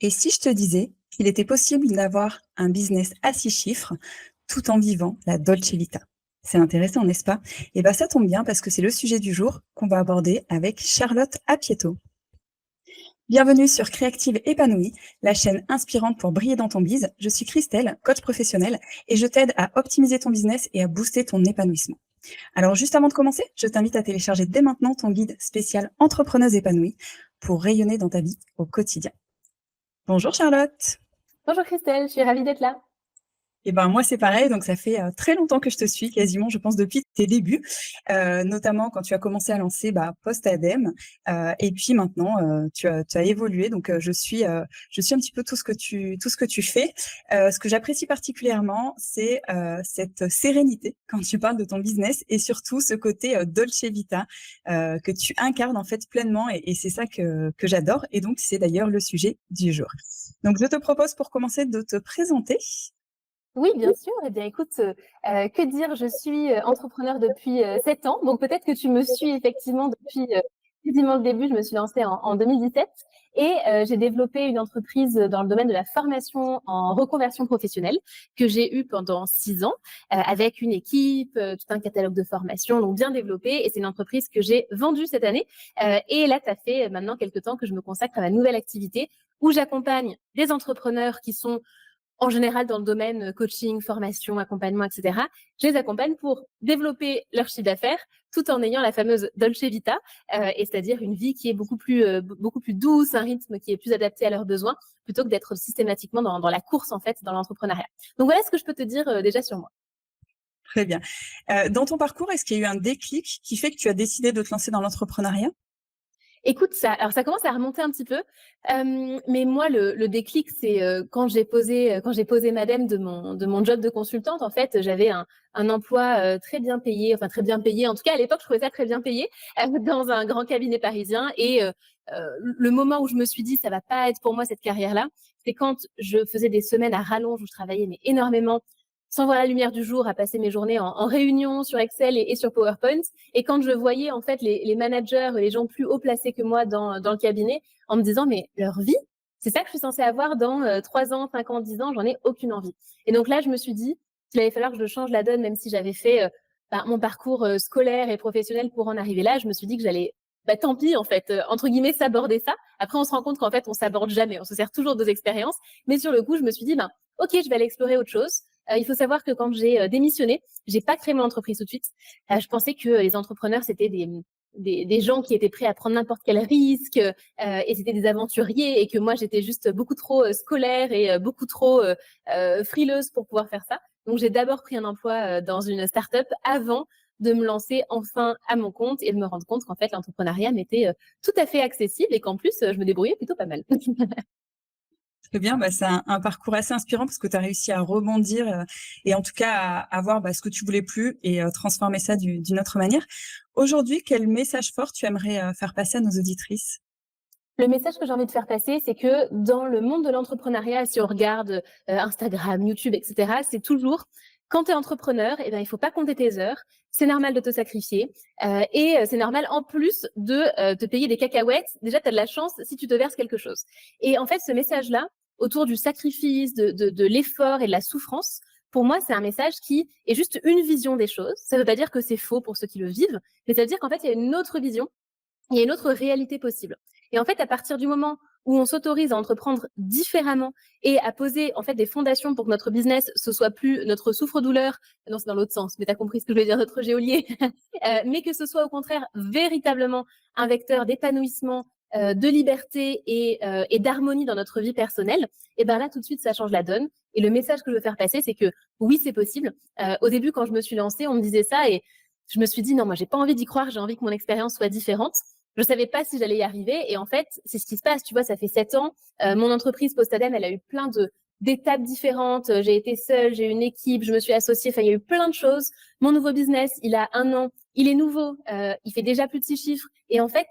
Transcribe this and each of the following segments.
Et si je te disais qu'il était possible d'avoir un business à 6 chiffres tout en vivant la Dolce Vita? C'est intéressant, n'est-ce pas? Et ben ça tombe bien parce que c'est le sujet du jour qu'on va aborder avec Charlotte Apieto. Bienvenue sur Créative Épanouie, la chaîne inspirante pour briller dans ton biz. Je suis Christelle, coach professionnelle, et je t'aide à optimiser ton business et à booster ton épanouissement. Alors juste avant de commencer, je t'invite à télécharger dès maintenant ton guide spécial Entrepreneuse épanouie pour rayonner dans ta vie au quotidien. Bonjour Charlotte. Bonjour Christelle, je suis ravie d'être là. Et ben, moi, c'est pareil, donc ça fait, très longtemps que je te suis, quasiment, je pense, depuis tes débuts, notamment quand tu as commencé à lancer, Post-Adem, et puis maintenant, tu as évolué, donc je suis un petit peu tout ce que tu fais. Ce que j'apprécie particulièrement, c'est, cette sérénité quand tu parles de ton business et surtout ce côté, dolce vita, que tu incarnes, en fait, pleinement et c'est ça que j'adore et donc c'est d'ailleurs le sujet du jour. Donc je te propose pour commencer de te présenter. Oui, bien sûr. Eh bien, écoute, que dire? Je suis entrepreneur depuis 7 ans, donc peut-être que tu me suis effectivement depuis quasiment le début. Je me suis lancée en 2017 et j'ai développé une entreprise dans le domaine de la formation en reconversion professionnelle que j'ai eue pendant 6 ans avec une équipe, tout un catalogue de formation, donc bien développé. Et c'est une entreprise que j'ai vendue cette année. Et là, ça fait maintenant quelques temps que je me consacre à ma nouvelle activité où j'accompagne des entrepreneurs qui sont en général dans le domaine coaching, formation, accompagnement, etc. Je les accompagne pour développer leur chiffre d'affaires tout en ayant la fameuse Dolce Vita, et c'est-à-dire une vie qui est beaucoup plus douce, un rythme qui est plus adapté à leurs besoins, plutôt que d'être systématiquement dans la course, en fait, dans l'entrepreneuriat. Donc voilà ce que je peux te dire déjà sur moi. Très bien. Dans ton parcours, est-ce qu'il y a eu un déclic qui fait que tu as décidé de te lancer dans l'entrepreneuriat? Écoute, ça commence à remonter un petit peu, mais moi le déclic, c'est quand j'ai posé madame de mon job de consultante. En fait, j'avais un emploi très bien payé, enfin très bien payé. En tout cas, à l'époque, je trouvais ça très bien payé dans un grand cabinet parisien. Et le moment où je me suis dit ça va pas être pour moi cette carrière-là, c'est quand je faisais des semaines à rallonge où je travaillais mais énormément, sans voir la lumière du jour, à passer mes journées en réunion sur Excel et sur PowerPoint. Et quand je voyais en fait les managers, les gens plus haut placés que moi dans le cabinet, en me disant mais leur vie, c'est ça que je suis censée avoir dans 3 ans, 5 ans, 10 ans, j'en ai aucune envie. Et donc là, je me suis dit qu'il allait falloir que je change la donne, même si j'avais fait mon parcours scolaire et professionnel pour en arriver là. Je me suis dit que j'allais, tant pis en fait, entre guillemets, s'aborder ça. Après, on se rend compte qu'en fait, on s'aborde jamais, on se sert toujours des expériences. Mais sur le coup, je me suis dit, ok, je vais aller explorer autre chose. Il faut savoir que quand j'ai démissionné, j'ai pas créé mon entreprise tout de suite. Je pensais que les entrepreneurs, c'était des gens qui étaient prêts à prendre n'importe quel risque, et c'était des aventuriers, et que moi, j'étais juste beaucoup trop scolaire et beaucoup trop frileuse pour pouvoir faire ça. Donc, j'ai d'abord pris un emploi dans une start-up avant de me lancer enfin à mon compte et de me rendre compte qu'en fait, l'entrepreneuriat m'était tout à fait accessible et qu'en plus, je me débrouillais plutôt pas mal. Très bien, c'est un parcours assez inspirant parce que tu as réussi à rebondir, et en tout cas à voir, ce que tu voulais plus et transformer ça d'une autre manière. Aujourd'hui, quel message fort tu aimerais, faire passer à nos auditrices? Le message que j'ai envie de faire passer, c'est que dans le monde de l'entrepreneuriat, si on regarde Instagram, YouTube, etc., c'est toujours quand tu es entrepreneur, eh ben, il faut pas compter tes heures. C'est normal de te sacrifier et c'est normal en plus de te payer des cacahuètes. Déjà, tu as de la chance si tu te verses quelque chose. Et en fait, ce message-là, autour du sacrifice, de l'effort et de la souffrance, pour moi, c'est un message qui est juste une vision des choses. Ça ne veut pas dire que c'est faux pour ceux qui le vivent, mais ça veut dire qu'en fait, il y a une autre vision, il y a une autre réalité possible. Et en fait, à partir du moment où on s'autorise à entreprendre différemment et à poser en fait des fondations pour que notre business ce soit plus notre souffre-douleur, non c'est dans l'autre sens, mais tu as compris ce que je veux dire, notre geôlier, mais que ce soit au contraire véritablement un vecteur d'épanouissement, de liberté et d'harmonie dans notre vie personnelle, et ben là tout de suite ça change la donne. Et le message que je veux faire passer, c'est que oui c'est possible. Au début quand je me suis lancée, on me disait ça et je me suis dit non, moi j'ai pas envie d'y croire, j'ai envie que mon expérience soit différente. Je savais pas si j'allais y arriver et en fait, c'est ce qui se passe, tu vois, ça fait 7 ans. Mon entreprise Postadem, elle a eu plein d'étapes différentes. J'ai été seule, j'ai eu une équipe, je me suis associée, enfin, il y a eu plein de choses. Mon nouveau business, il a 1 an, il est nouveau, il fait déjà plus de 6 chiffres. Et en fait,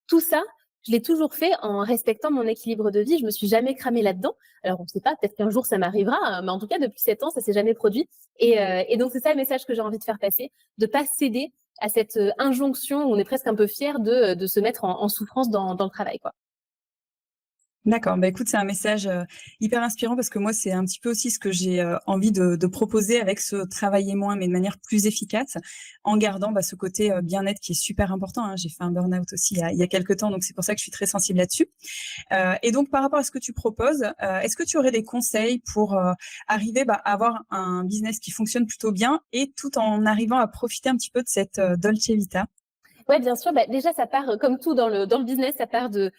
tout ça, je l'ai toujours fait en respectant mon équilibre de vie. Je me suis jamais cramée là-dedans. Alors, on ne sait pas, peut-être qu'un jour ça m'arrivera, hein, mais en tout cas, depuis 7 ans, ça s'est jamais produit. Et donc, c'est ça le message que j'ai envie de faire passer, de pas céder à cette injonction où on est presque un peu fier de se mettre en souffrance dans le travail, quoi. D'accord, bah, écoute, c'est un message, hyper inspirant parce que moi, c'est un petit peu aussi ce que j'ai, envie de proposer avec ce travailler moins, mais de manière plus efficace, en gardant, bah, ce côté, bien-être qui est super important, hein. J'ai fait un burn-out aussi il y a quelque temps, donc c'est pour ça que je suis très sensible là-dessus. Et donc par rapport à ce que tu proposes, est-ce que tu aurais des conseils pour, arriver, bah, à avoir un business qui fonctionne plutôt bien et tout en arrivant à profiter un petit peu de cette, dolce vita? Ouais, bien sûr, bah, déjà ça part, comme tout dans le business, ça part de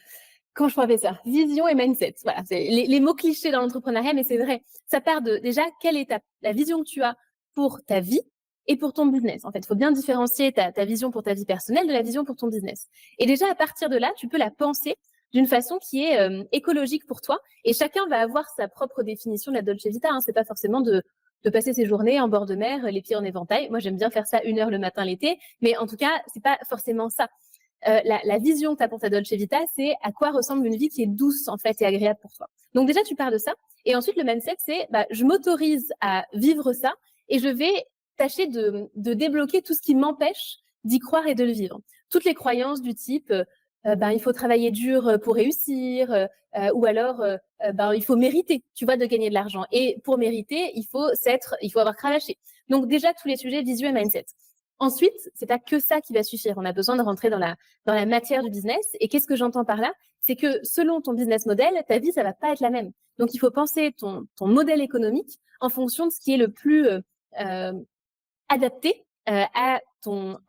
comment je pourrais appeler ça? Vision et mindset. Voilà, c'est les mots clichés dans l'entrepreneuriat, mais c'est vrai. Ça part de déjà quelle est la vision que tu as pour ta vie et pour ton business. En fait, il faut bien différencier ta vision pour ta vie personnelle de la vision pour ton business. Et déjà, à partir de là, tu peux la penser d'une façon qui est écologique pour toi. Et chacun va avoir sa propre définition de la Dolce Vita. Hein. C'est pas forcément de passer ses journées en bord de mer, les pieds en éventail. Moi, j'aime bien faire ça 1 heure le matin l'été, mais en tout cas, c'est pas forcément ça. La vision que tu as pour ta Dolce Vita, c'est à quoi ressemble une vie qui est douce en fait et agréable pour toi. Donc déjà, tu pars de ça. Et ensuite, le mindset, c'est je m'autorise à vivre ça et je vais tâcher de débloquer tout ce qui m'empêche d'y croire et de le vivre. Toutes les croyances du type il faut travailler dur pour réussir, ou alors il faut mériter, tu vois, de gagner de l'argent. Et pour mériter, il faut avoir cravaché. Donc déjà, tous les sujets visuels et mindset. Ensuite, c'est pas que ça qui va suffire. On a besoin de rentrer dans la matière du business. Et qu'est-ce que j'entends par là? C'est que selon ton business model, ta vie, ça va pas être la même. Donc, il faut penser ton modèle économique en fonction de ce qui est le plus euh, adapté à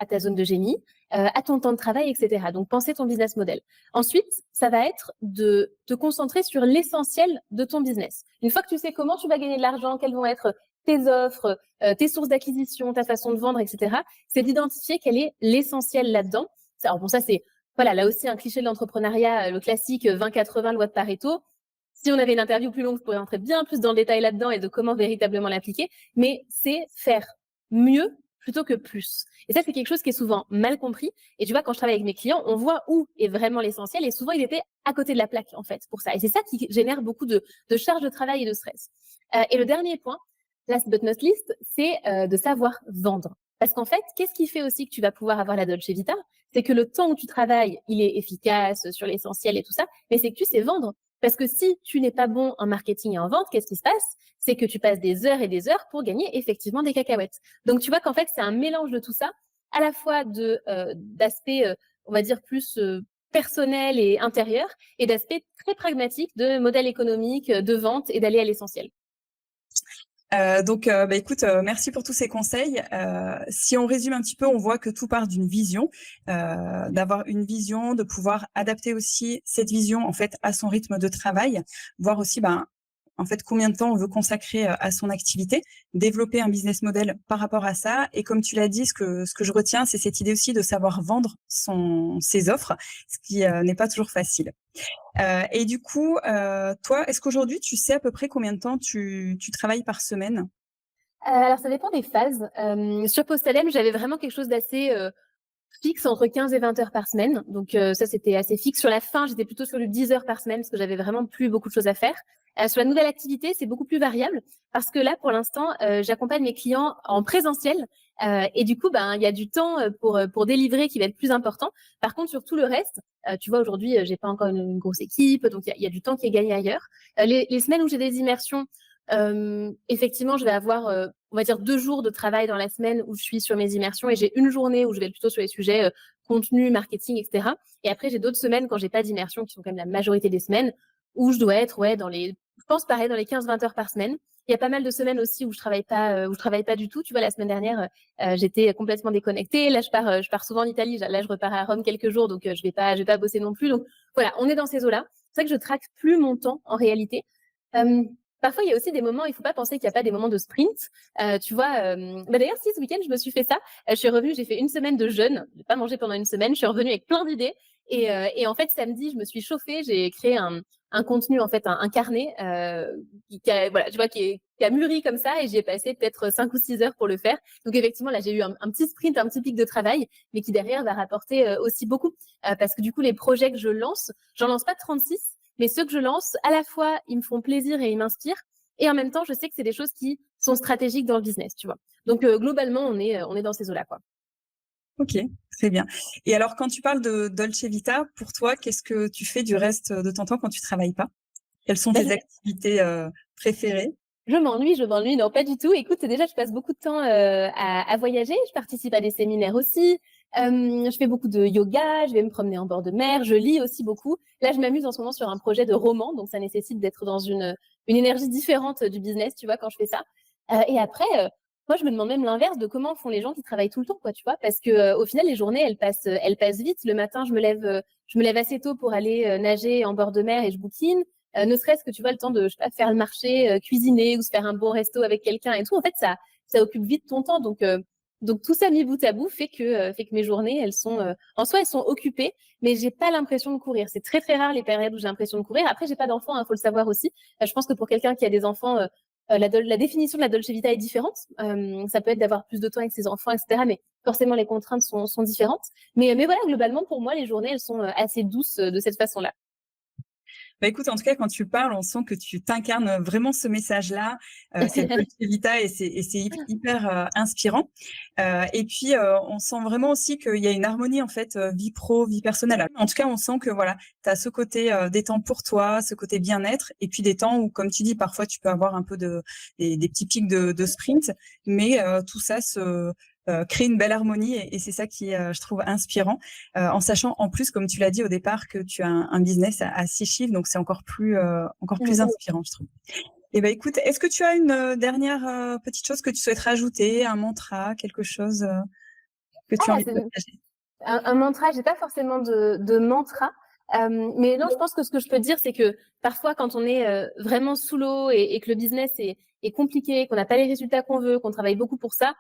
ta zone de génie, à ton temps de travail, etc. Donc, penser ton business model. Ensuite, ça va être de te concentrer sur l'essentiel de ton business. Une fois que tu sais comment tu vas gagner de l'argent, quelles vont être tes offres, tes sources d'acquisition, ta façon de vendre, etc., c'est d'identifier quel est l'essentiel là-dedans. Alors bon, ça c'est, voilà, là aussi un cliché de l'entrepreneuriat, le classique 20-80, loi de Pareto. Si on avait une interview plus longue, je pourrais rentrer bien plus dans le détail là-dedans et de comment véritablement l'appliquer. Mais c'est faire mieux plutôt que plus. Et ça, c'est quelque chose qui est souvent mal compris. Et tu vois, quand je travaille avec mes clients, on voit où est vraiment l'essentiel. Et souvent, ils étaient à côté de la plaque, en fait, pour ça. Et c'est ça qui génère beaucoup de charge de travail et de stress. Et le dernier point, last but not least, c'est de savoir vendre. Parce qu'en fait, qu'est-ce qui fait aussi que tu vas pouvoir avoir la Dolce Vita? C'est que le temps où tu travailles, il est efficace sur l'essentiel et tout ça, mais c'est que tu sais vendre. Parce que si tu n'es pas bon en marketing et en vente, qu'est-ce qui se passe? C'est que tu passes des heures et des heures pour gagner effectivement des cacahuètes. Donc tu vois qu'en fait, c'est un mélange de tout ça, à la fois d'aspects, on va dire, plus personnel et intérieur, et d'aspects très pragmatiques de modèle économique, de vente et d'aller à l'essentiel. Donc, bah, écoute, merci pour tous ces conseils. Si on résume un petit peu, on voit que tout part d'une vision, d'avoir une vision, de pouvoir adapter aussi cette vision, en fait, à son rythme de travail, voir aussi, ben, en fait, combien de temps on veut consacrer, à son activité, développer un business model par rapport à ça et comme tu l'as dit, ce que je retiens, c'est cette idée aussi de savoir vendre ses offres, ce qui, n'est pas toujours facile. Et du coup, toi, est-ce qu'aujourd'hui, tu sais à peu près combien de temps tu travailles par semaine? Alors ça dépend des phases. Sur Postalem, j'avais vraiment quelque chose d'assez fixe entre 15 et 20 heures par semaine. Donc ça, c'était assez fixe. Sur la fin, j'étais plutôt sur du 10 heures par semaine parce que j'avais vraiment plus beaucoup de choses à faire. Sur la nouvelle activité, c'est beaucoup plus variable parce que là, pour l'instant, j'accompagne mes clients en présentiel. Et du coup, il y a du temps pour délivrer qui va être plus important. Par contre, sur tout le reste, tu vois, aujourd'hui, j'ai pas encore une grosse équipe, donc il y a du temps qui est gagné ailleurs. Les semaines où j'ai des immersions, effectivement, je vais avoir, on va dire 2 jours de travail dans la semaine où je suis sur mes immersions et j'ai une journée où je vais être plutôt sur les sujets, contenu, marketing, et cetera. Et après, j'ai d'autres semaines quand j'ai pas d'immersion, qui sont quand même la majorité des semaines, où je dois être, ouais, je pense pareil, dans les 15-20 heures par semaine. Il y a pas mal de semaines aussi où je travaille pas du tout. Tu vois, la semaine dernière, j'étais complètement déconnectée. Là, je pars souvent en Italie. Là, je repars à Rome quelques jours, donc je vais pas bosser non plus. Donc voilà, on est dans ces eaux-là. C'est vrai que je traque plus mon temps en réalité. Parfois, il y a aussi des moments, il faut pas penser qu'il n'y a pas des moments de sprint. Tu vois, d'ailleurs, si ce week-end, je me suis fait ça, je suis revenue, j'ai fait une semaine de jeûne, j'ai pas mangé pendant une semaine, je suis revenue avec plein d'idées. Et en fait, samedi, je me suis chauffée, j'ai créé un contenu, en fait, un carnet voilà, tu vois, qui a mûri comme ça, et j'y ai passé peut-être 5 ou 6 heures pour le faire. Donc effectivement, là, j'ai eu un petit sprint, un petit pic de travail, mais qui derrière va rapporter aussi beaucoup, parce que du coup, les projets que je lance, j'en lance pas 36, mais ceux que je lance, à la fois, ils me font plaisir et ils m'inspirent. Et en même temps, je sais que c'est des choses qui sont stratégiques dans le business, tu vois. Donc, globalement, on est dans ces eaux-là, quoi. OK, très bien. Et alors quand tu parles de Dolce Vita, pour toi, qu'est-ce que tu fais du reste de ton temps quand tu travailles pas? Quelles sont Bah, tes activités, préférées? je m'ennuie, non, pas du tout. Écoute, déjà, je passe beaucoup de temps à voyager. Je participe à des séminaires aussi. Je fais beaucoup de yoga. Je vais me promener en bord de mer. Je lis aussi beaucoup. Là, je m'amuse en ce moment sur un projet de roman, donc ça nécessite d'être dans une énergie différente du business, tu vois, quand je fais ça. Et après, moi, je me demande même l'inverse de comment font les gens qui travaillent tout le temps, quoi, tu vois, parce que au final, les journées, elles passent vite. Le matin, je me lève assez tôt pour aller nager en bord de mer et je bouquine. Ne serait-ce que tu vois le temps de, je sais pas, faire le marché, cuisiner ou se faire un bon resto avec quelqu'un et tout. En fait, ça occupe vite ton temps. Donc tout ça mis bout à bout fait que mes journées, en soi, elles sont occupées, mais j'ai pas l'impression de courir. C'est très très rare les périodes où j'ai l'impression de courir. Après, j'ai pas d'enfants, hein, faut le savoir aussi. Je pense que pour quelqu'un qui a des enfants, la définition de la Dolce Vita est différente. Ça peut être d'avoir plus de temps avec ses enfants, etc. Mais forcément, les contraintes sont différentes. Mais voilà, globalement, pour moi, les journées, elles sont assez douces de cette façon-là. Bah, écoute, en tout cas, quand tu parles, on sent que tu t'incarnes vraiment ce message-là, cette Dolce Vita et c'est hyper, inspirant. Et puis, on sent vraiment aussi qu'il y a une harmonie, en fait, vie pro, vie personnelle. En tout cas, on sent que voilà, tu as ce côté, des temps pour toi, ce côté bien-être et puis des temps où, comme tu dis, parfois tu peux avoir un peu des petits pics de sprint, mais tout ça crée une belle harmonie et c'est ça qui est, je trouve inspirant, en sachant en plus, comme tu l'as dit au départ, que tu as un business à 6 chiffres, donc c'est encore plus inspirant, je trouve. Et ben écoute, est-ce que tu as une, dernière, petite chose que tu souhaites rajouter, un mantra, quelque chose, que tu as Ah, envie de partager? un mantra, j'ai pas forcément de mantra, mais non, je pense que ce que je peux dire, c'est que parfois, quand on est vraiment sous l'eau et que le business est compliqué, qu'on n'a pas les résultats qu'on veut, qu'on travaille beaucoup pour ça,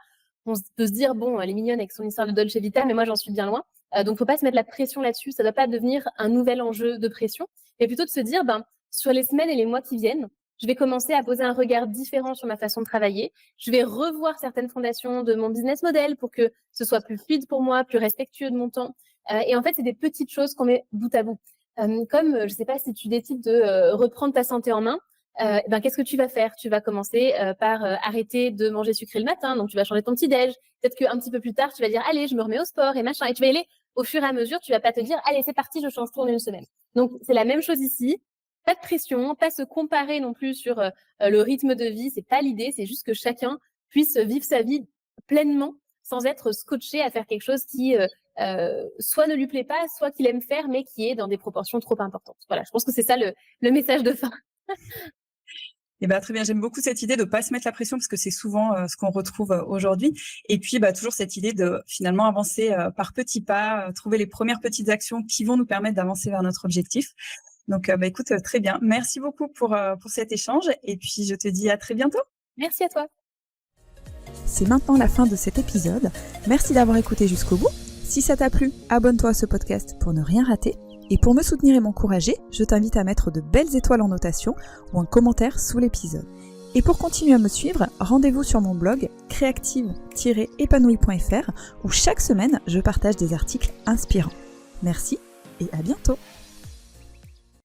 peut se dire bon, elle est mignonne avec son histoire de Dolce Vita, mais moi j'en suis bien loin. Donc faut pas se mettre la pression là-dessus. Ça doit pas devenir un nouvel enjeu de pression, mais plutôt de se dire ben sur les semaines et les mois qui viennent, je vais commencer à poser un regard différent sur ma façon de travailler. Je vais revoir certaines fondations de mon business model pour que ce soit plus fluide pour moi, plus respectueux de mon temps. Et en fait, c'est des petites choses qu'on met bout à bout. Comme, je sais pas, si tu décides de reprendre ta santé en main, ben, qu'est-ce que tu vas faire? Tu vas commencer par arrêter de manger sucré le matin, donc tu vas changer ton petit-déj. Peut-être qu'un petit peu plus tard, tu vas dire, allez, je me remets au sport et machin. Et tu vas y aller au fur et à mesure, tu vas pas te dire, allez, c'est parti, je change tout en une semaine. Donc, c'est la même chose ici. Pas de pression, pas se comparer non plus sur le rythme de vie. C'est pas l'idée, c'est juste que chacun puisse vivre sa vie pleinement sans être scotché à faire quelque chose qui soit ne lui plaît pas, soit qu'il aime faire, mais qui est dans des proportions trop importantes. Voilà, je pense que c'est ça le message de fin. Et bah, très bien, j'aime beaucoup cette idée de pas se mettre la pression parce que c'est souvent, ce qu'on retrouve, aujourd'hui et puis, bah, toujours cette idée de finalement avancer, par petits pas, trouver les premières petites actions qui vont nous permettre d'avancer vers notre objectif. Donc, bah, écoute, très bien. Merci beaucoup pour cet échange et puis je te dis à très bientôt. Merci à toi. C'est maintenant la fin de cet épisode. Merci d'avoir écouté jusqu'au bout. Si ça t'a plu, abonne-toi à ce podcast pour ne rien rater. Et pour me soutenir et m'encourager, je t'invite à mettre de belles étoiles en notation ou un commentaire sous l'épisode. Et pour continuer à me suivre, rendez-vous sur mon blog créative-épanouie.fr où chaque semaine, je partage des articles inspirants. Merci et à bientôt!